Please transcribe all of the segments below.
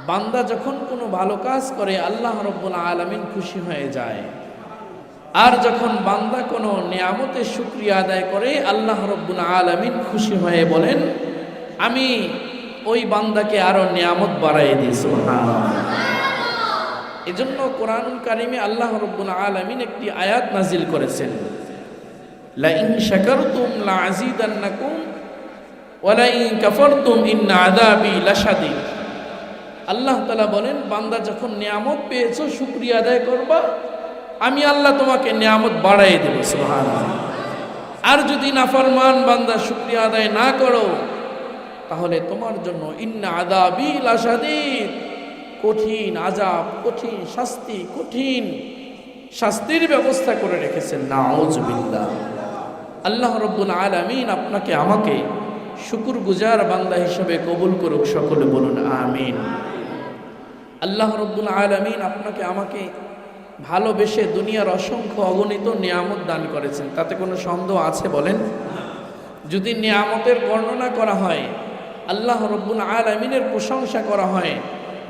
বান্দা যখন কোনো ভালো কাজ করে আল্লাহ রাব্বুল আলামিন খুশি হয়ে যায়। আর যখন বান্দা কোনো নিয়ামতের শুকরিয়া আদায় করে আল্লাহ রাব্বুল আলামিন খুশি হয়ে বলেন, আমি ওই বান্দাকে আরো নিয়ামত বাড়াইয়ে দিই। সুবহানাল্লাহ। এজন্য কোরআনুল কারীমে আল্লাহ রাব্বুল আলামিন একটি আয়াত নাজিল করেছেন, লা ইন শাকারতুম লা আযীদান্নাকুম ওয়া লা ইন কাফারতুম ইন্না আযাবি লাশাদীদ। আল্লাহ তাআলা বলেন, বান্দা যখন নিয়ামত পেয়েছো শুকরিয়া আদায় করবা, আমি আল্লাহ তোমাকে নিয়ামত বাড়াইয়ে দেব। সুবহানাল্লাহ। আর যদি নাফরমান বান্দা শুকরিয়া আদায় না করো, তাহলে তোমার জন্য ইন্না আযাবি লাশাদীদ, কঠিন আযাব, কঠিন শাস্তি, কঠিন শাস্তির ব্যবস্থা করে রেখেছেন। নাউযুবিল্লাহ। আল্লাহ রাব্বুল আলামিন আপনাকে আমাকে শুকরগুজার বান্দা হিসেবে কবুল করুক। সকলে বলুন আমিন। আল্লাহ রাব্বুল আলামিন আপনাকে আমাকে ভালোবেসে দুনিয়ার অসংখ্য অগণিত নিয়ামত দান করেছেন, তাতে কোনো সন্দেহ আছে বলেন? যদি নিয়ামতের বর্ণনা করা হয়, আল্লাহ রাব্বুল আলামিনের প্রশংসা করা হয়,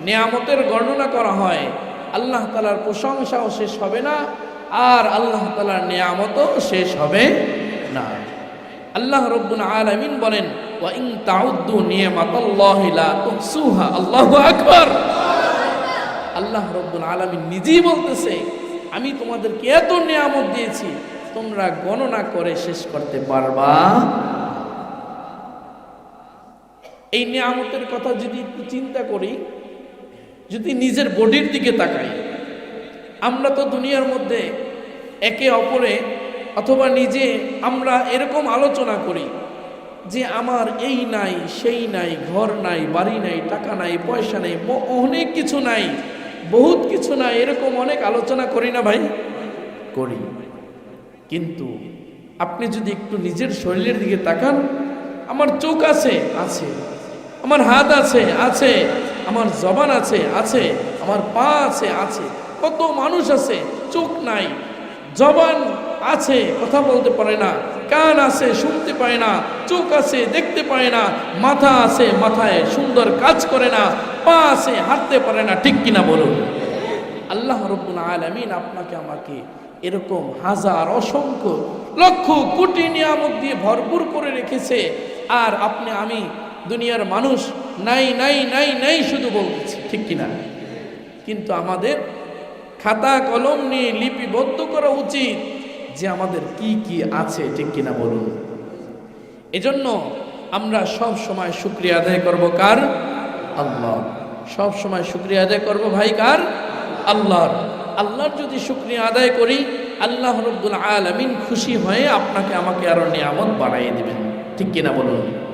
নিয়ামতের বর্ণনা করা হয়, আল্লাহ তাআলার প্রশংসাও শেষ হবে না, আর আল্লাহ তাআলার নিয়ামতও শেষ হবে না। আল্লাহ রাব্বুল আলামিন বলেন, ওয়া ইন তাউদ্দু নিয়ামাতাল্লাহি লা তুহসুহা। আল্লাহু আকবার। আল্লাহ রাব্বুল আলামিন নিজেই বলতেছে, আমি তোমাদেরকে এত নিয়ামত দিয়েছি, তোমরা গণনা করে শেষ করতে পারবা? এই নিয়ামতের কথা যদি একটু চিন্তা করি, যদি নিজের বডির দিকে তাকাই, আমরা তো দুনিয়ার মধ্যে একে অপরে অথবা নিজে আমরা এরকম আলোচনা করি যে আমার এই নাই, সেই নাই, ঘর নাই, বাড়ি নাই, টাকা নাই, পয়সা নাই, অনেক কিছু নাই, বহুত কিছু নাই, এরকম অনেক আলোচনা করি না ভাই? করি। কিন্তু আপনি যদি একটু নিজের শরীরের দিকে তাকান, আমার চোখ আছে, আছে, আমার হাত আছে, আছে, আমার জবান আছে, আছে, আমার পা আছে, আছে। কত মানুষ আছে চোখ নাই, জবান আছে কথা বলতে পারে না, কান আছে শুনতে পায় না, চোখ আছে দেখতে পায় না, মাথা আছে মাথায় সুন্দর কাজ করে না, পা আছে হাঁটতে পারে না। ঠিক কিনা বলুন? আল্লাহ রাব্বুল আলামিন আপনাকে আমাকে এরকম হাজার, অসংখ্য, লক্ষ, কোটি নিয়ামত দিয়ে ভরপুর করে রেখেছে, আর আপনি আমি দুনিয়ার মানুষ নাই নাই নাই নাই শুধু বলতেছি। ঠিক কিনা? কিন্তু আমাদের খাতা কলম নিয়ে লিপিবদ্ধ করা উচিত যে আমাদের কি কি আছে। ঠিক কিনা বলুন? এজন্য আমরা সব সময় শুকরিয়া আদায় করব কার? আল্লাহ। সব সময় শুকরিয়া আদায় করব ভাই কার? আল্লাহর। আল্লাহর যদি শুকরিয়া আদায় করি, আল্লাহ রাব্বুল আলামিন খুশি হয়ে আপনাকে আমাকে আরো নিয়ামত বাড়াইয়ে দিবেন। ঠিক কিনা বলুন?